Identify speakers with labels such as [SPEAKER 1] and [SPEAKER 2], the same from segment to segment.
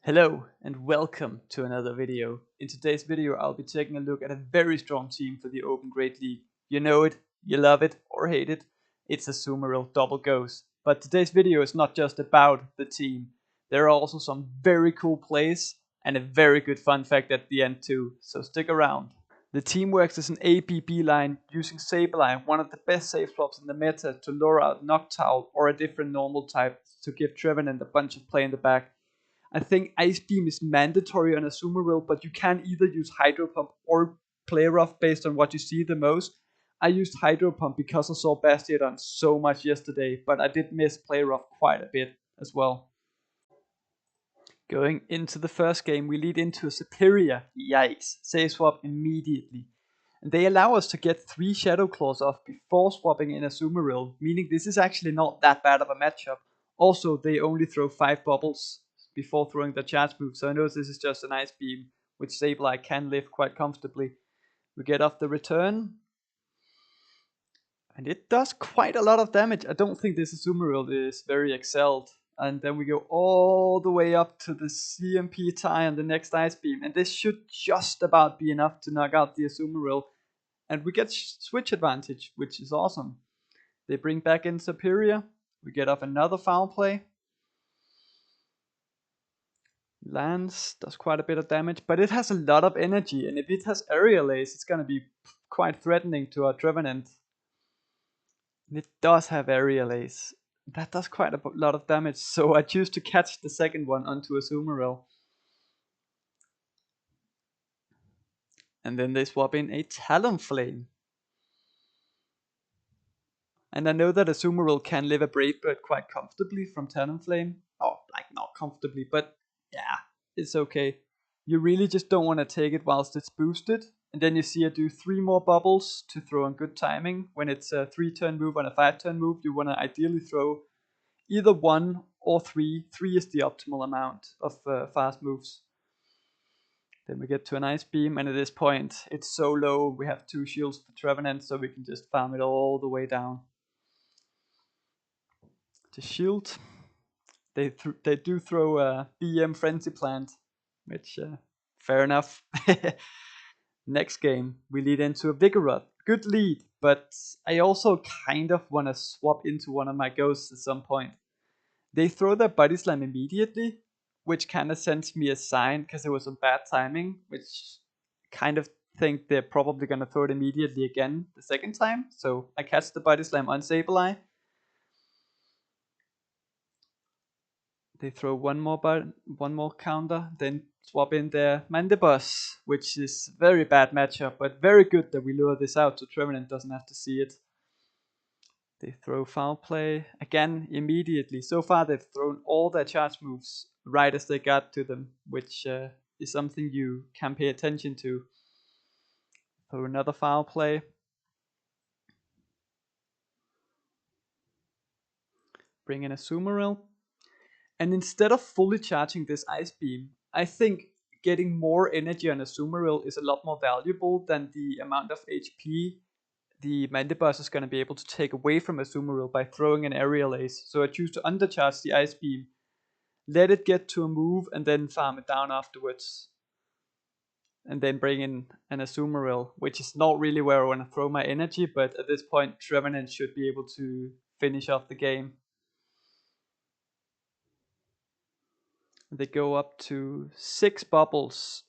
[SPEAKER 1] Hello and welcome to another video. In today's video I'll be taking a look at a very strong team for the Open Great League. You know it, you love it or hate it, it's Azumarill double goes. But today's video is not just about the team. There are also some very cool plays and a very good fun fact at the end too, so stick around. The team works as an ABB line using Sableye, one of the best save swaps in the meta, to lure out Noctowl or a different normal type to give Trevenant a bunch of play in the back. I think Ice Beam is mandatory on Azumarill, but you can either use Hydro Pump or Play Rough based on what you see the most. I used Hydro Pump because I saw Bastiodon so much yesterday, but I did miss Play Rough quite a bit as well. Going into the first game, we lead into a Superior. Yikes. Save swap immediately. And they allow us to get 3 Shadow Claws off before swapping in Azumarill, meaning this is actually not that bad of a matchup. Also, they only throw 5 bubbles before throwing the charge move, so I know this is just an Ice Beam, which Sableye can lift quite comfortably. We get off the return, and it does quite a lot of damage. I don't think this Azumarill is very excelled. And then we go all the way up to the CMP tie on the next Ice Beam, and this should just about be enough to knock out the Azumarill. And we get switch advantage, which is awesome. They bring back in Superior. We get off another foul play. Lance does quite a bit of damage, but it has a lot of energy, and if it has Aerial Ace, it's going to be quite threatening to our Trevenant. And it does have Aerial Ace. That does quite a lot of damage, so I choose to catch the second one onto Azumarill. And then they swap in a Talonflame. And I know that Azumarill can live a Brave Bird quite comfortably from Talonflame. Oh, like not comfortably, but yeah, it's okay. You really just don't want to take it whilst it's boosted. And then you see I do 3 more bubbles to throw on good timing. When it's a 3-turn move on a 5-turn move, you want to ideally throw either 1 or 3. 3 is the optimal amount of fast moves. Then we get to an Ice Beam, and at this point, it's so low, we have 2 shields for Trevenant, so we can just farm it all the way down. To shield, they do throw a BM Frenzy Plant, which, fair enough. Next game, we lead into a Vigoroth. Good lead, but I also kind of want to swap into one of my ghosts at some point. They throw their Body Slam immediately, which kind of sends me a sign because it was some bad timing, which kind of think they're probably going to throw it immediately again the second time. So I catch the Body Slam on Sableye. They throw one more counter, then swap in their Mandibus, which is very bad matchup, but very good that we lure this out so Trevenant doesn't have to see it. They throw foul play again immediately. So far they've thrown all their charge moves right as they got to them, which is something you can pay attention to. Throw another foul play. Bring in a Azumarill. And instead of fully charging this Ice Beam, I think getting more energy on a Azumarill is a lot more valuable than the amount of HP the Mandibus is going to be able to take away from a Azumarill by throwing an Aerial Ace. So I choose to undercharge the Ice Beam, let it get to a move, and then farm it down afterwards. And then bring in an Azumarill, which is not really where I want to throw my energy, but at this point Trevenant should be able to finish off the game. They go up to 6 bubbles.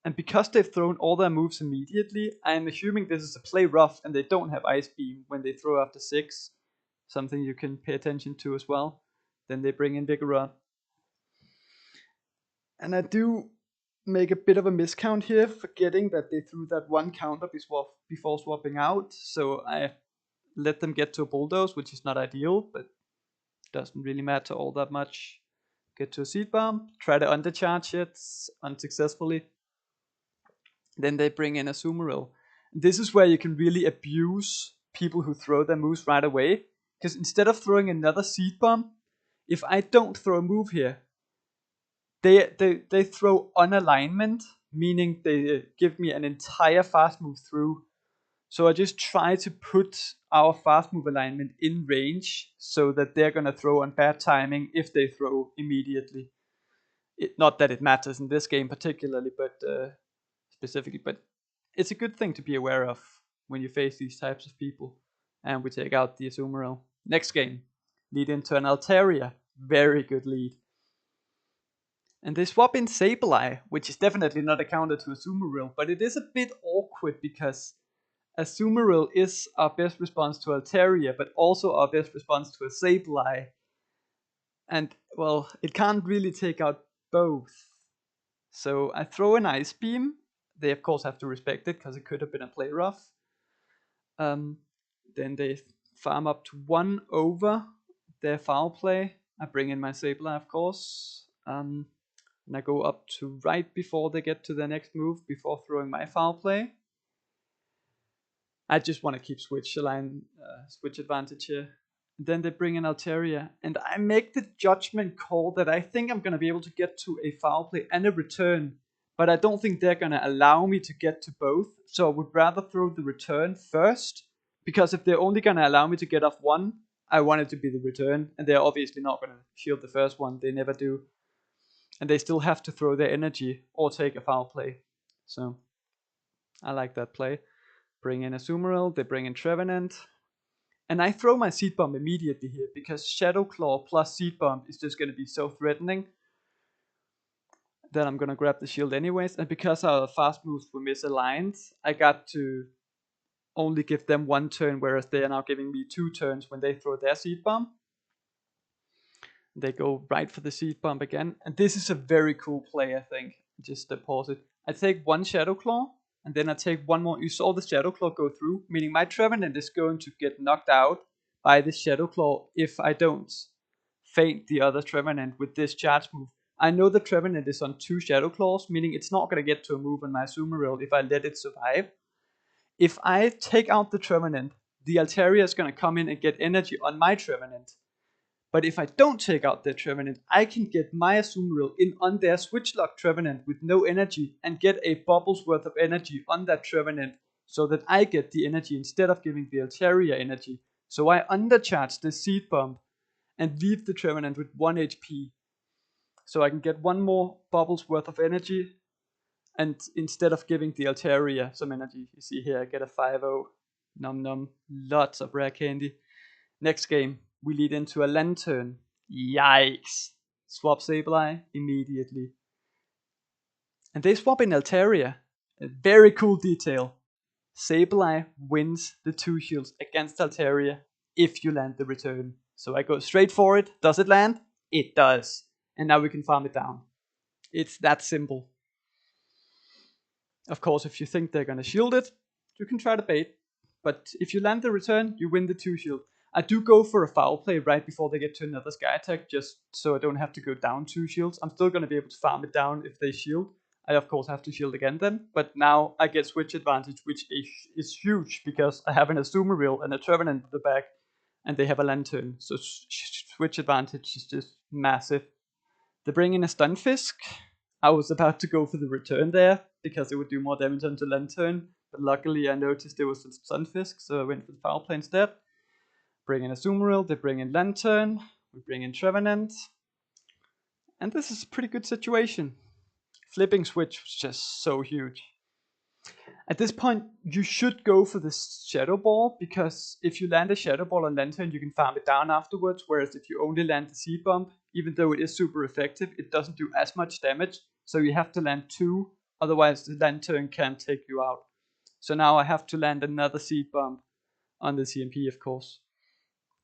[SPEAKER 1] And because they've thrown all their moves immediately, I am assuming this is a play rough and they don't have Ice Beam when they throw after 6. Something you can pay attention to as well. Then they bring in Vigoroth. And I do make a bit of a miscount here, forgetting that they threw that one counter before swapping out. So I let them get to a Bulldoze, which is not ideal, but doesn't really matter all that much. Get to a Seed Bomb, try to undercharge it unsuccessfully. Then they bring in a Azumarill. This is where you can really abuse people who throw their moves right away. Because instead of throwing another Seed Bomb, if I don't throw a move here, they throw unalignment, meaning they give me an entire fast move through. So I just try to put our fast move alignment in range so that they're gonna throw on bad timing if they throw immediately. Not that it matters in this game particularly, but specifically, but it's a good thing to be aware of when you face these types of people. And we take out the Azumarill. Next game, lead into an Altaria. Very good lead. And they swap in Sableye, which is definitely not a counter to Azumarill, but it is a bit awkward because Azumarill is our best response to Altaria, but also our best response to a Sableye. And, well, it can't really take out both. So I throw an Ice Beam. They, of course, have to respect it because it could have been a play rough. Then they farm up to 1 over their foul play. I bring in my Sableye, of course. And I go up to right before they get to their next move, before throwing my foul play. I just want to keep switch advantage here. Then they bring in Altaria, and I make the judgment call that I think I'm going to be able to get to a foul play and a return, but I don't think they're going to allow me to get to both, so I would rather throw the return first, because if they're only going to allow me to get off one, I want it to be the return, and they're obviously not going to shield the first one, they never do. And they still have to throw their energy or take a foul play. So I like that play. Bring in Azumarill, they bring in Trevenant. And I throw my Seed Bomb immediately here because Shadow Claw plus Seed Bomb is just going to be so threatening that I'm going to grab the shield anyways. And because our fast moves were misaligned, I got to only give them 1 turn, whereas they are now giving me 2 turns when they throw their Seed Bomb. They go right for the Seed Bomb again. And this is a very cool play, I think. Just pause it. I take 1 Shadow Claw, and then I take 1 more. You saw the Shadow Claw go through, meaning my Trevenant is going to get knocked out by the Shadow Claw if I don't feint the other Trevenant with this charge move. I know the Trevenant is on 2 Shadow Claws, meaning it's not going to get to a move on my Azumarill if I let it survive. If I take out the Trevenant, the Altaria is going to come in and get energy on my Trevenant. But if I don't take out their Trevenant, I can get my Azumarill in on their Switch Lock Trevenant with no energy and get a bubble's worth of energy on that Trevenant so that I get the energy instead of giving the Altaria energy. So I undercharge the Seed Bomb and leave the Trevenant with 1 HP. So I can get 1 more bubble's worth of energy, and instead of giving the Altaria some energy, you see here I get a 5-0. Num num, lots of rare candy. Next game, we lead into a Lantern. Yikes. Swap Sableye immediately. And they swap in Altaria. A very cool detail. Sableye wins the 2 shields against Altaria if you land the return. So I go straight for it. Does it land? It does. And now we can farm it down. It's that simple. Of course, if you think they're going to shield it, you can try to bait. But if you land the return, you win the 2 shield. I do go for a foul play right before they get to another sky attack, just so I don't have to go down 2 shields. I'm still going to be able to farm it down if they shield. I of course have to shield again then, but now I get switch advantage, which is huge because I have an Azumarill and a Trevenant in the back, and they have a Lantern. So switch advantage is just massive. They bring in a Stunfisk. I was about to go for the return there because it would do more damage onto Lantern, but luckily I noticed it was a Stunfisk, so I went for the foul play instead. Bring in Azumarill, they bring in Lantern, we bring in Trevenant, and this is a pretty good situation. Flipping switch was just so huge. At this point, you should go for the Shadow Ball, because if you land a Shadow Ball on Lantern, you can farm it down afterwards, whereas if you only land the Seed Bomb, even though it is super effective, it doesn't do as much damage, so you have to land 2, otherwise the Lantern can't take you out. So now I have to land another Seed Bomb on the CMP, of course,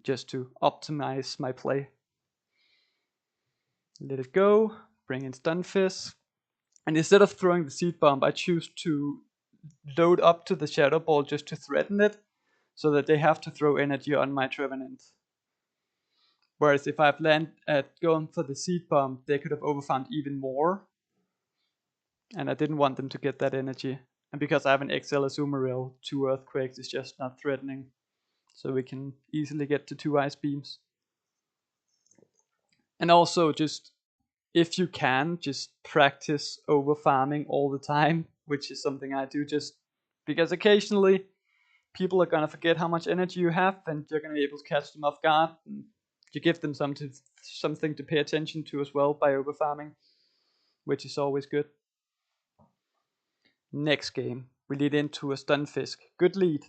[SPEAKER 1] just to optimize my play. Let it go, bring in Stunfisk, and instead of throwing the Seed Bomb, I choose to load up to the Shadow Ball just to threaten it, so that they have to throw energy on my Trevenant. Whereas if I've gone for the Seed Bomb, they could have overfarmed even more, and I didn't want them to get that energy. And because I have an XL Azumarill, 2 Earthquakes is just not threatening, so we can easily get to 2 Ice Beams. And also, just if you can, just practice over farming all the time, which is something I do, just because occasionally people are gonna forget how much energy you have, and you're gonna be able to catch them off guard. And you give them something to pay attention to as well by over farming. which is always good. Next game, we lead into a Stunfisk. Good lead,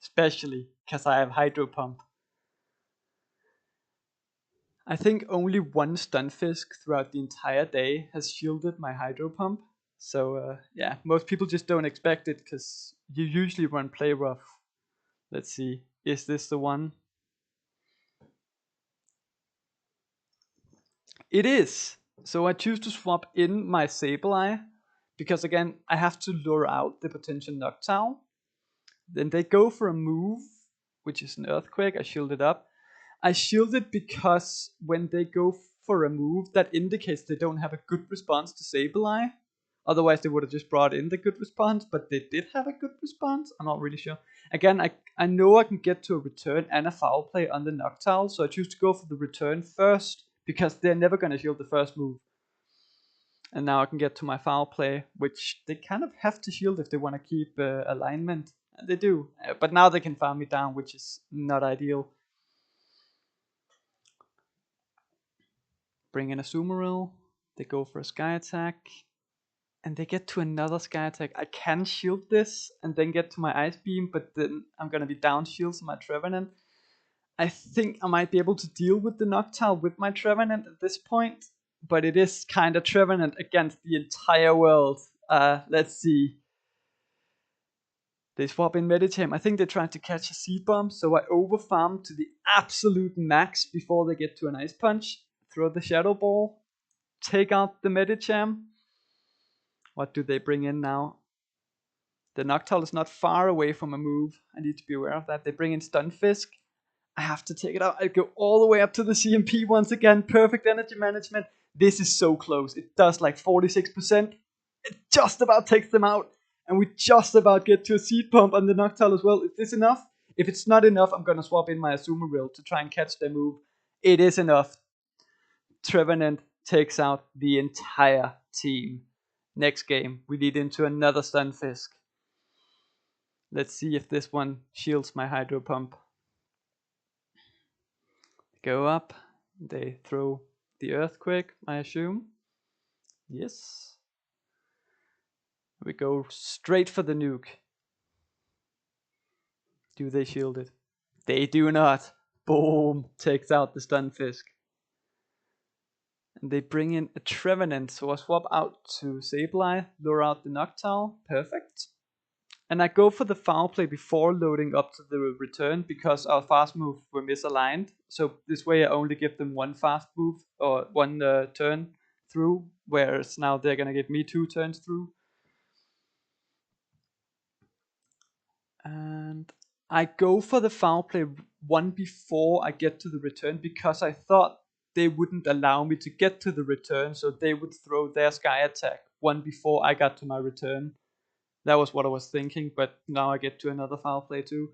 [SPEAKER 1] especially because I have Hydro Pump. I think only one Stunfisk throughout the entire day has shielded my Hydro Pump. So yeah, most people just don't expect it because you usually run Play Rough. Let's see, is this the one? It is. So I choose to swap in my Sableye because again I have to lure out the potential Noctowl. Then they go for a move, which is an Earthquake. I shield it up. I shield it because when they go for a move, that indicates they don't have a good response to Sableye. Otherwise, they would have just brought in the good response, but they did have a good response. I'm not really sure. Again, I know I can get to a return and a foul play on the Noctowl, so I choose to go for the return first because they're never going to shield the first move. And now I can get to my foul play, which they kind of have to shield if they want to keep alignment. And they do, but now they can farm me down, which is not ideal. Bring in a Azumarill. They go for a Sky Attack. And they get to another Sky Attack. I can shield this and then get to my Ice Beam, but then I'm going to be down shields on my Trevenant. I think I might be able to deal with the Noctowl with my Trevenant at this point, but it is kind of Trevenant against the entire world. Let's see. They swap in Medicham. I think they're trying to catch a Seed Bomb, so I overfarm to the absolute max before they get to an Ice Punch. Throw the Shadow Ball. Take out the Medicham. What do they bring in now? The Noctowl is not far away from a move. I need to be aware of that. They bring in Stunfisk. I have to take it out. I go all the way up to the CMP once again. Perfect energy management. This is so close. It does like 46%. It just about takes them out. And we just about get to a Seed Pump on the Noctowl as well. Is this enough? If it's not enough, I'm going to swap in my Azumarill to try and catch their move. It is enough. Trevenant takes out the entire team. Next game, we lead into another Stunfisk. Let's see if this one shields my Hydro Pump. Go up. They throw the Earthquake, I assume. Yes. We go straight for the nuke. Do they shield it? They do not. Boom. Takes out the Stunfisk. And they bring in a Trevenant. So I swap out to Sableye, lure out the Noctowl. Perfect. And I go for the foul play before loading up to the return because our fast move were misaligned. So this way I only give them one fast move or one turn through, whereas now they're going to give me 2 turns through. And I go for the foul play one before I get to the return because I thought they wouldn't allow me to get to the return, so they would throw their Sky Attack one before I got to my return. That was what I was thinking, but now I get to another foul play too.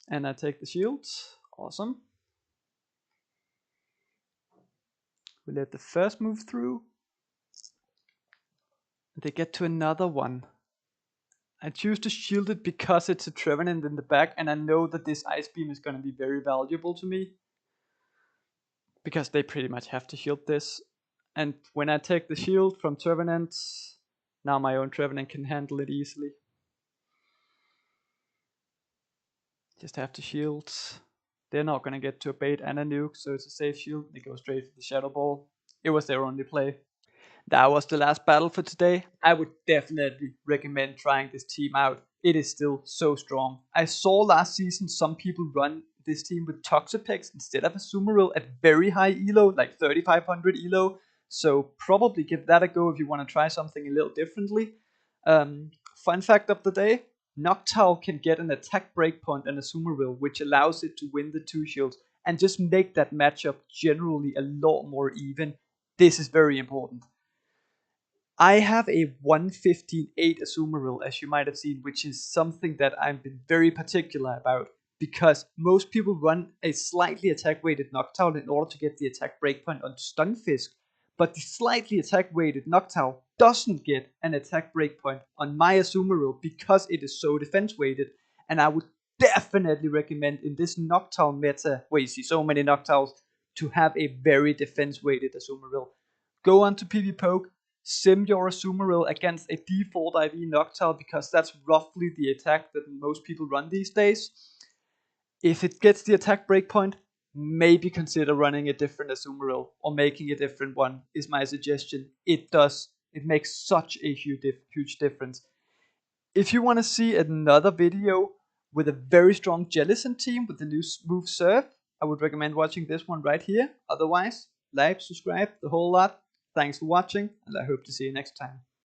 [SPEAKER 1] And I take the shield. Awesome. We let the first move through. They get to another one. I choose to shield it because it's a Trevenant in the back, and I know that this Ice Beam is going to be very valuable to me. Because they pretty much have to shield this. And when I take the shield from Trevenant, now my own Trevenant can handle it easily. Just have to shield. They're not going to get to a bait and a nuke, so it's a safe shield. They go straight for the Shadow Ball. It was their only play. That was the last battle for today. I would definitely recommend trying this team out. It is still so strong. I saw last season some people run this team with Toxapex instead of Azumarill at very high elo, like 3500 elo. So probably give that a go if you want to try something a little differently. Fun fact of the day, Noctowl can get an attack breakpoint and Azumarill, which allows it to win the 2 shields and just make that matchup generally a lot more even. This is very important. I have a 115.8 Azumarill, as you might have seen, which is something that I've been very particular about, because most people run a slightly attack-weighted Noctowl in order to get the attack breakpoint on Stunfisk, but the slightly attack-weighted Noctowl doesn't get an attack breakpoint on my Azumarill because it is so defense-weighted, and I would definitely recommend in this Noctowl meta, where you see so many Noctowls, to have a very defense-weighted Azumarill. Go on to PvPoke, sim your Azumarill against a default IV Noctowl, because that's roughly the attack that most people run these days. If it gets the attack breakpoint, maybe consider running a different Azumarill or making a different one, is my suggestion. It makes such a huge difference. If you want to see another video with a very strong Jellicent team with the new smooth serve, I would recommend watching this one right here. Otherwise, like, subscribe, the whole lot. Thanks for watching, and I hope to see you next time.